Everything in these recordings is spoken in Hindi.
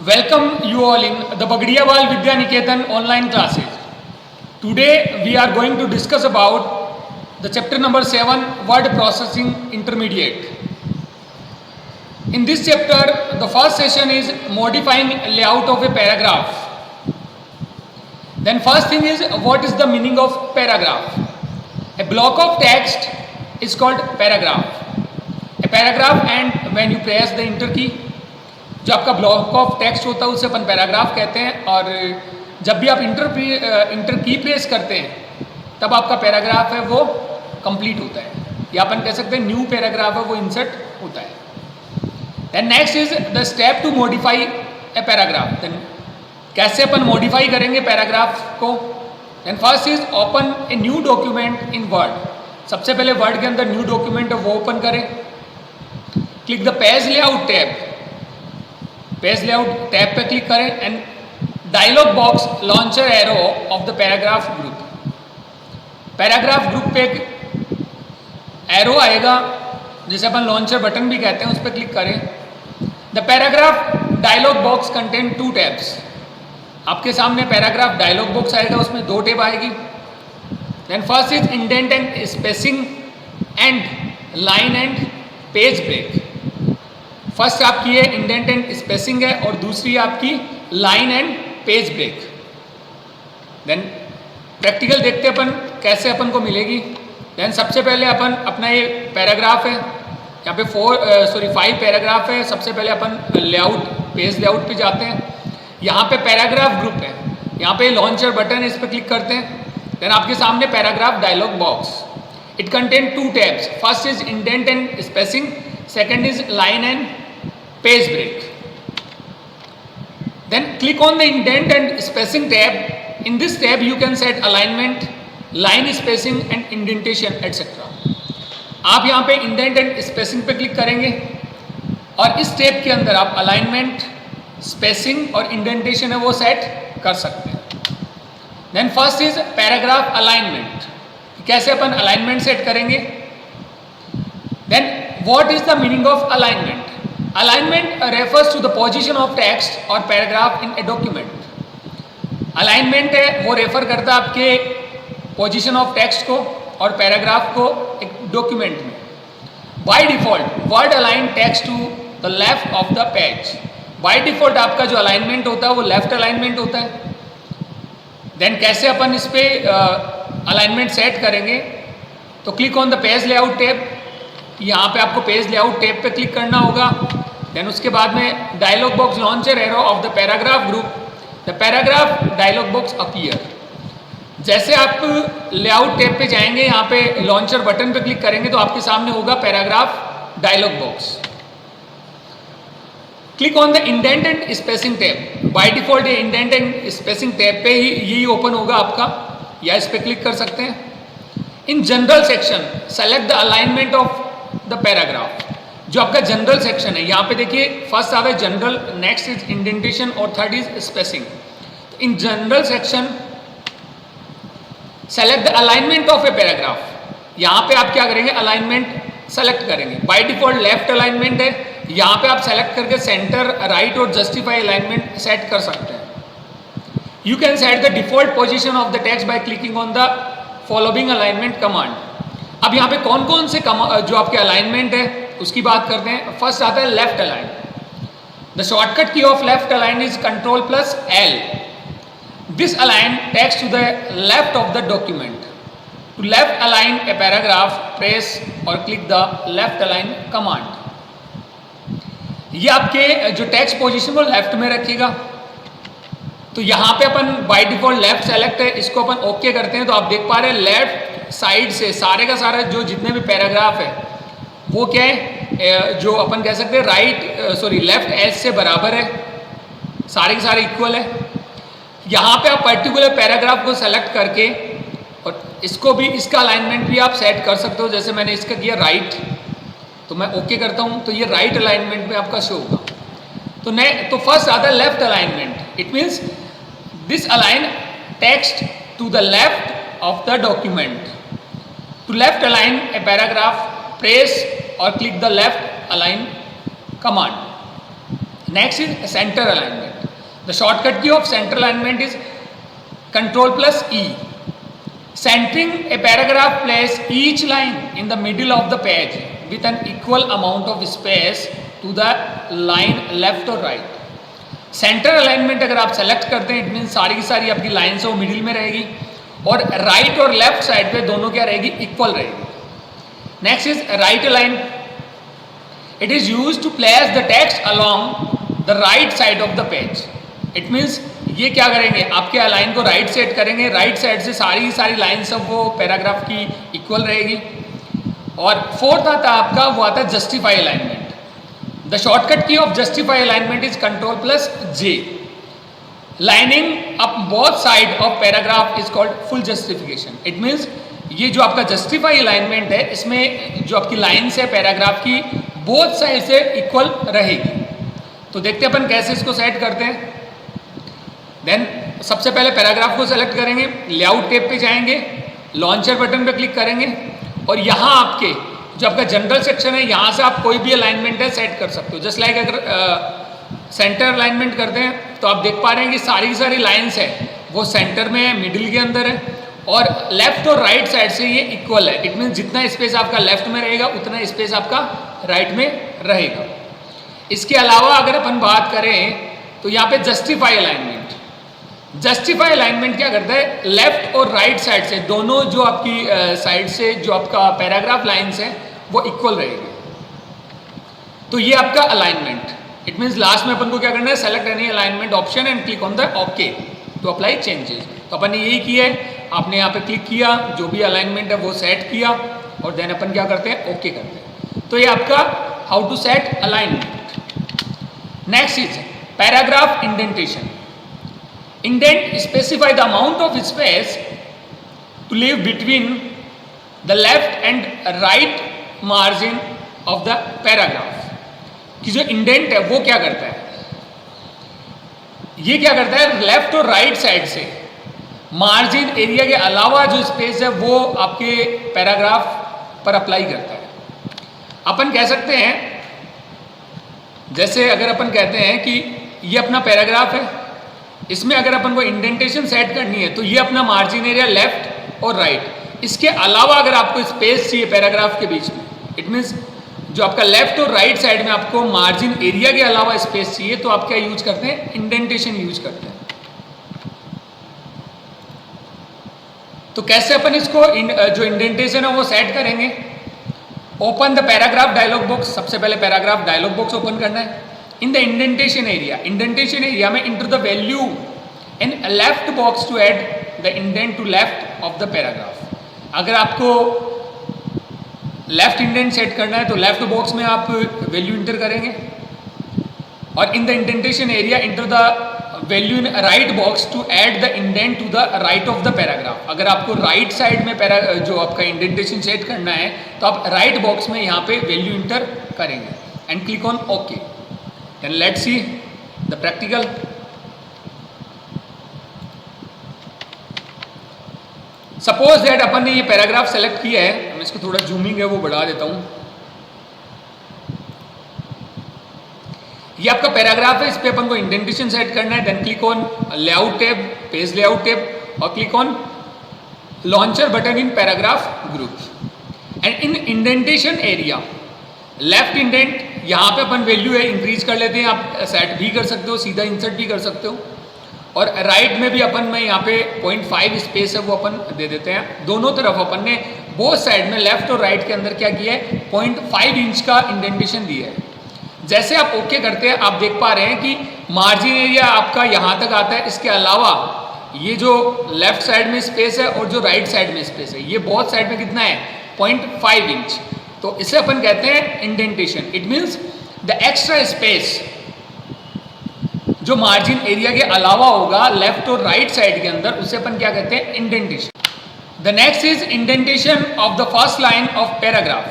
Welcome you all in the Bagdiyawal Vidya Niketan online classes. Today we are going to discuss about the chapter number 7, word processing intermediate. In this chapter, the first session is modifying layout of a paragraph. Then first thing is, what is the meaning of paragraph? A block of text is called paragraph. A paragraph, and when you press the enter key, जो आपका ब्लॉक ऑफ टेक्स्ट होता है उसे अपन पैराग्राफ कहते हैं, और जब भी आप इंटर की प्रेस करते हैं तब आपका पैराग्राफ है वो कंप्लीट होता है, या अपन कह सकते हैं न्यू पैराग्राफ है वो इंसर्ट होता है। Then next is the step to modify a paragraph. Then कैसे अपन मॉडिफाई करेंगे पैराग्राफ को? Then first is open a new document in word. सबसे पहले वर्ड के अंदर न्यू डॉक्यूमेंट है वो ओपन करें। Click the page layout tab, page layout tab पे क्लिक करें and dialog box launcher arrow of the paragraph group. Paragraph group पे एक एरो आएगा जिसे अपन लॉन्चर बटन भी कहते हैं, उस पर क्लिक करें। The paragraph dialog box contain 2 tabs. आपके सामने पैराग्राफ डायलॉग बॉक्स आएगा, उसमें 2 टैब आएगी। Then first is indent and spacing and line and page break. First आपकी है इंडेंट एंड स्पेसिंग है, और दूसरी आपकी line and page break. Then practical देखते हैं अपन कैसे अपन को मिलेगी। देन सबसे पहले अपन अपना ये पैराग्राफ है, यहाँ पे 5 पैराग्राफ है। सबसे पहले अपन लेआउट पेज लेआउट पे जाते हैं, यहाँ पे पैराग्राफ ग्रुप है, यहाँ पे लॉन्चर बटन है, इस पर क्लिक करते हैं। देन आपके सामने paragraph dialog box. It contain 2 tabs. First is indent and spacing, second is line and page break. Then click on the indent and spacing tab. In this tab you can set alignment, line spacing and indentation etc. आप यहाँ पे indent and spacing पे क्लिक करेंगे और इस टेब के अंदर आप alignment, spacing और indentation है वो सेट कर सकते हैं। Then first is paragraph alignment. कैसे अपन alignment सेट करेंगे? Then what is the meaning of alignment? Alignment refers to the position of text or paragraph in a document. Alignment है वो रेफर करता है आपके पोजीशन ऑफ टेक्स्ट को और पैराग्राफ को एक डॉक्यूमेंट में। By default word align text to the left of the page. By default आपका जो अलाइनमेंट होता है वो लेफ्ट अलाइनमेंट होता है। देन कैसे अपन इस पे अलाइनमेंट सेट करेंगे? तो click on the page layout tab. यहाँ पे आपको पेज लेआउट टैब पे क्लिक करना होगा। देन उसके बाद में dialog box launcher arrow of the paragraph group, the paragraph dialog box appear. जैसे आप लेआउट टैब पे जाएंगे, यहाँ पे लॉन्चर बटन पे क्लिक करेंगे तो आपके सामने होगा paragraph dialog box. Click on the indent and spacing tab. By default ये इंडेंट एंड स्पेसिंग टैब पे ही यही ओपन होगा आपका, या इस पे क्लिक कर सकते हैं। In general section select the alignment of the paragraph. जो आपका जनरल सेक्शन है, यहाँ पे देखिए फर्स्ट आवे जनरल, नेक्स्ट इज इंडेंटेशन और third is spacing. In general section select the alignment of a paragraph. यहाँ पे आप क्या करेंगे? अलाइनमेंट सेलेक्ट करेंगे। बाय डिफॉल्ट लेफ्ट अलाइनमेंट है, यहाँ पे आप सेलेक्ट करके सेंटर, राइट और जस्टिफाई अलाइनमेंट सेट कर सकते हैं। You can set the default position of the text by clicking on the following alignment command. अब यहाँ पे कौन कौन से जो आपके अलाइनमेंट है उसकी बात करते हैं। फर्स्ट आता है left align. The shortcut key of left align is Ctrl+L। This align text to the left of the document. To left align a paragraph press और click the left align command. ये आपके जो टेक्स्ट पोजीशन को लेफ्ट में रखेगा। तो यहाँ पे अपन बाय डिफॉल्ट लेफ्ट सेलेक्ट है, इसको अपन ओके करते हैं तो आप देख पा रहे हैं लेफ्ट साइड से सारे का सारा जो जितने भी पैराग्राफ है वो क्या है, जो अपन कह सकते हैं लेफ्ट एज से बराबर है, सारे के सारे इक्वल है। यहाँ पे आप पर्टिकुलर पैराग्राफ को सेलेक्ट करके और इसको भी, इसका अलाइनमेंट भी आप सेट कर सकते हो। जैसे मैंने इसका किया राइट, तो मैं ओके करता हूँ तो ये राइट अलाइनमेंट में आपका शो होगा। तो फर्स्ट आता है left alignment. It means this align text to the left of the document. To left align a paragraph press और click the left align command. Next is center alignment. The shortcut key of center alignment is Control plus E. Centering a paragraph place each line in the middle of the page with an equal amount of space to the line left or right. Centre alignment अगर आप सेलेक्ट करते हैं, इट मीन सारी की सारी आपकी लाइन्स वो मिडिल में रहेगी और राइट और लेफ्ट साइड पे दोनों क्या रहेगी, इक्वल रहेगी. Next is right align. It is use to place the text along the right side of the page. It means ये क्या करेंगे, आपके अलाइन को राइट सेट करेंगे, राइट साइड से सारी की सारी लाइन सब वो पैराग्राफ की इक्वल रहेगी. और फोर्थ आता है आपका, वो आता है justify alignment. The shortcut key of justify alignment is control plus J. Lining up both side of paragraph is called full justification. It means ये जो आपका जस्टिफाई अलाइनमेंट है, इसमें जो आपकी लाइन्स है पैराग्राफ की बोथ साइड से इक्वल रहेगी. तो देखते हैं अपन कैसे इसको सेट करते हैं. देन सबसे पहले पैराग्राफ को सेलेक्ट करेंगे, लेआउट टैब पे जाएंगे, लॉन्चर बटन पे क्लिक करेंगे और यहाँ आपके जो आपका जनरल सेक्शन है, यहाँ से आप कोई भी अलाइनमेंट है सेट कर सकते हो. जस्ट लाइक अगर सेंटर अलाइनमेंट करते हैं तो आप देख पा रहे हैं कि सारी सारी लाइन्स है वो सेंटर में है, मिडिल के अंदर है और लेफ्ट और राइट साइड से ये इक्वल है. इट मीन्स जितना स्पेस आपका लेफ्ट में रहेगा उतना स्पेस आपका राइट में रहेगा. इसके अलावा अगर अपन बात करें तो यहाँ पे जस्टिफाई अलाइनमेंट. जस्टिफाई अलाइनमेंट क्या करता है, लेफ्ट और राइट साइड से दोनों जो आपकी साइड से जो आपका पैराग्राफ लाइन्स है वो इक्वल रहेगी. तो ये आपका अलाइनमेंट. इट मीन्स लास्ट में अपन को क्या करना है, select any alignment option and click on the okay to apply changes. तो अपन ने यही किया है, आपने यहाँ पे क्लिक किया, जो भी अलाइनमेंट है वो सेट किया और देन अपन क्या करते हैं, ओके करते हैं. तो ये आपका how to set alignment. Next is paragraph indentation. Indent specify the amount of space to leave between the left and right margin of the paragraph. कि जो इंडेंट है वो क्या करता है, ये क्या करता है, लेफ्ट और राइट साइड से मार्जिन एरिया के अलावा जो स्पेस है वो आपके पैराग्राफ पर अप्लाई करता है. अपन कह सकते हैं, जैसे अगर अपन कहते हैं कि ये अपना पैराग्राफ है, इसमें अगर अपन को इंडेंटेशन सेट करनी है तो ये अपना मार्जिन एरिया लेफ्ट और राइट. इसके अलावा अगर आपको स्पेस चाहिए पैराग्राफ के बीच में, इट मीन्स जो आपका लेफ्ट और राइट साइड में आपको मार्जिन एरिया के अलावा स्पेस चाहिए तो आप क्या यूज करते हैं, इंडेंटेशन यूज करते हैं. तो कैसे अपन इसको जो इंडेंटेशन है वो सेट करेंगे. Open the paragraph dialog box. सबसे पहले पैराग्राफ डायलॉग बॉक्स ओपन करना है. In the indentation area में enter the value in left box to add the indent to left of the paragraph. अगर आपको लेफ्ट इंडेंट सेट करना है तो लेफ्ट बॉक्स में आप वैल्यू इंटर करेंगे और in the indentation area enter the value in right box to add the indent to the right of the paragraph. अगर आपको राइट साइड में जो आपका इंडेंटेशन सेट करना है तो आप राइट बॉक्स में यहाँ पे वैल्यू इंटर करेंगे and click on okay. Then let's see the practical. Suppose that अपन ने ये पैराग्राफ सेलेक्ट किया है, मैं इसको थोड़ा जूमिंग है वो बढ़ा देता हूँ. ये आपका पैराग्राफ है, इस पे अपन को इंडेंटेशन सेट करना है. Then click on layout tab, page layout tab और click on launcher button in paragraph group. And in indentation area left indent, यहाँ पे अपन वैल्यू है इंक्रीज कर लेते हैं. आप सेट भी कर सकते हो, सीधा इंसर्ट भी कर सकते हो. और राइट में भी अपन में यहाँ पे 0.5 स्पेस है वो अपन दे देते हैं. दोनों तरफ अपन ने बोथ साइड में लेफ्ट और राइट के अंदर क्या किया है, 0.5 इंच का इंडेंटेशन दिया है. जैसे आप ओके करते हैं आप देख पा रहे हैं कि मार्जिन एरिया आपका यहाँ तक आता है. इसके अलावा ये जो लेफ्ट साइड में स्पेस है और जो राइट साइड में स्पेस है, ये बोथ साइड में कितना है, 0.5 इंच. तो इसे अपन कहते हैं indentation. It means the extra space जो मार्जिन एरिया के अलावा होगा लेफ्ट और राइट साइड के अंदर, उसे अपन क्या कहते हैं, indentation. The next is indentation of the first line of paragraph.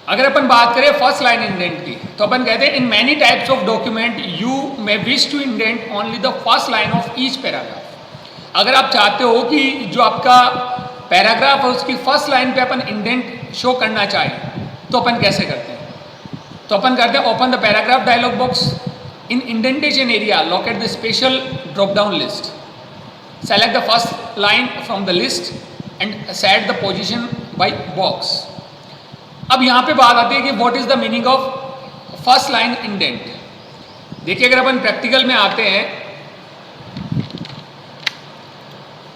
अगर अपन बात करें फर्स्ट लाइन इंडेंट की तो अपन कहते हैं in many types of document you may wish to indent only the first line of each paragraph. अगर आप चाहते हो कि जो आपका पैराग्राफ है उसकी फर्स्ट लाइन पे अपन इंडेंट शो करना चाहें तो अपन कैसे करते हैं. तो अपन करते हैं open the paragraph dialog box in indentation area locate the special drop down list, select the first line from the list and set the position by box. अब यहाँ पे बात आती है कि what is the meaning of first line indent. देखिए अगर अपन प्रैक्टिकल में आते हैं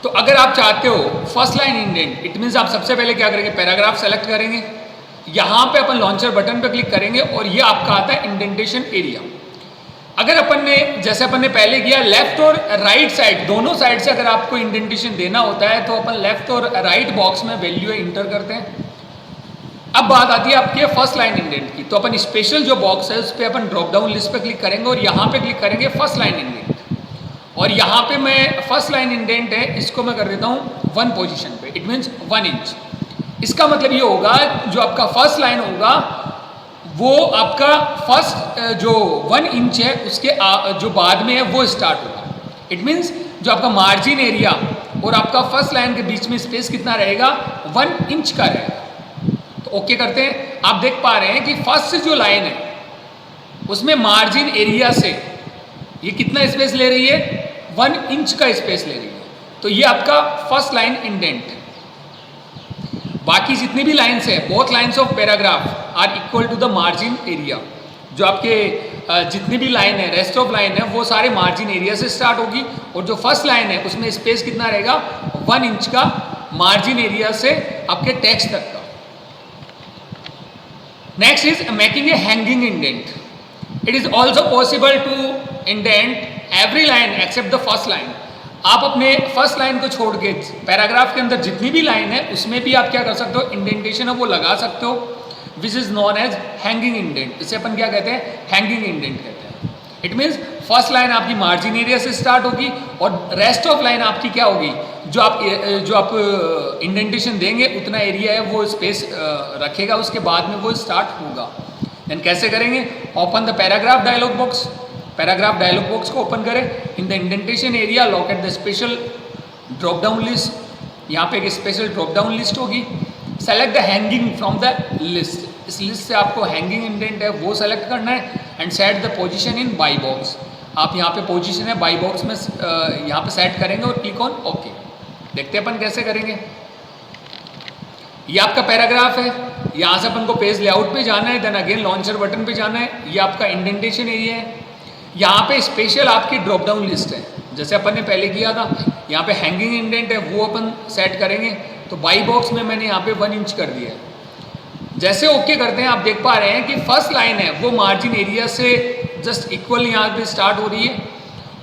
तो अगर आप चाहते हो first line indent, it means आप सबसे पहले क्या करेंगे, पैराग्राफ सेलेक्ट करेंगे, यहाँ पे अपन लॉन्चर बटन पे क्लिक करेंगे और ये आपका आता है इंडेंटेशन एरिया। अगर अपन ने जैसे अपन ने पहले किया लेफ्ट और राइट साइड दोनों साइड से अगर आपको इंडेंटेशन देना होता है तो अपन लेफ्ट और राइट बॉक्स में वैल्यू इंटर करते हैं। अब बात आती है आपके फर्स्ट लाइन इंडेंट की, तो अपन स्पेशल जो बॉक्स है उस पर अपन ड्रॉप डाउन लिस्ट पे क्लिक करेंगे और यहाँ पे क्लिक करेंगे फर्स्ट लाइन इंडेंट, और यहाँ पे मैं फर्स्ट लाइन इंडेंट है इसको मैं कर देता हूँ 1 पोजीशन पे, इट मीन्स 1 इंच। इसका मतलब ये होगा जो आपका फर्स्ट लाइन होगा वो आपका फर्स्ट जो 1 इंच है उसके जो बाद में है वो स्टार्ट होगा। इट मीन्स जो आपका मार्जिन एरिया और आपका फर्स्ट लाइन के बीच में स्पेस कितना रहेगा, 1 इंच का रहेगा। तो ओके करते हैं। आप देख पा रहे हैं कि फर्स्ट जो लाइन है उसमें मार्जिन एरिया से ये कितना स्पेस ले रही है, 1 इंच का स्पेस ले रही है। तो ये आपका फर्स्ट लाइन इंडेंट। बाकी जितनी भी लाइन्स है, both lines of paragraph are equal to the margin area. जो आपके जितनी भी लाइन है, रेस्ट ऑफ लाइन है, वो सारे मार्जिन एरिया से स्टार्ट होगी, और जो फर्स्ट लाइन है उसमें स्पेस कितना रहेगा, 1 इंच का मार्जिन एरिया से आपके टेक्स्ट तक का। Next is making a hanging indent. It is also possible to indent every line except the first line. आप अपने फर्स्ट लाइन को छोड़ के पैराग्राफ के अंदर जितनी भी लाइन है उसमें भी आप क्या कर सकते हो, इंडेंटेशन है वो लगा सकते हो, which is known as hanging indent. इसे अपन क्या कहते हैं, हैंगिंग इंडेंट कहते हैं। इट मीन्स फर्स्ट लाइन आपकी मार्जिन एरिया से स्टार्ट होगी और रेस्ट ऑफ लाइन आपकी क्या होगी, जो आप इंडेंटेशन देंगे उतना एरिया है वो स्पेस रखेगा, उसके बाद में वो स्टार्ट होगा। देन कैसे करेंगे, open the paragraph dialog box. Paragraph dialog box को ओपन करें, in the indentation area locate the special drop down list. यहाँ पे एक स्पेशल ड्रॉप डाउन लिस्ट होगी, select the hanging from the list. इस लिस्ट से आपको हैंगिंग इंडेंट है वो सेलेक्ट करना है and set the position in by box. आप यहाँ पे पोजीशन है बाई बॉक्स में यहाँ पे सेट करेंगे और क्लिक ऑन ओके। देखते हैं अपन कैसे करेंगे। ये आपका पैराग्राफ है, यहाँ से अपन को पेज लेआउट पे जाना है, देन अगेन लॉन्चर बटन पे जाना है। ये आपका इंडेंटेशन एरिया है, यहाँ पे स्पेशल आपकी ड्रॉप डाउन लिस्ट है जैसे अपन ने पहले किया था। यहाँ पे हैंगिंग इंडेंट है वो अपन सेट करेंगे, तो बाई बॉक्स में मैंने यहाँ पे 1 इंच कर दिया है। जैसे ओके करते हैं आप देख पा रहे हैं कि फर्स्ट लाइन है वो मार्जिन एरिया से जस्ट इक्वल यहाँ पे स्टार्ट हो रही है,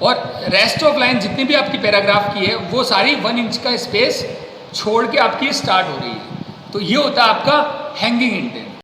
और रेस्ट ऑफ लाइन जितनी भी आपकी पैराग्राफ की है वो सारी 1 इंच का स्पेस छोड़ के आपकी स्टार्ट हो रही है। तो ये होता है आपका हैंगिंग इंडेंट।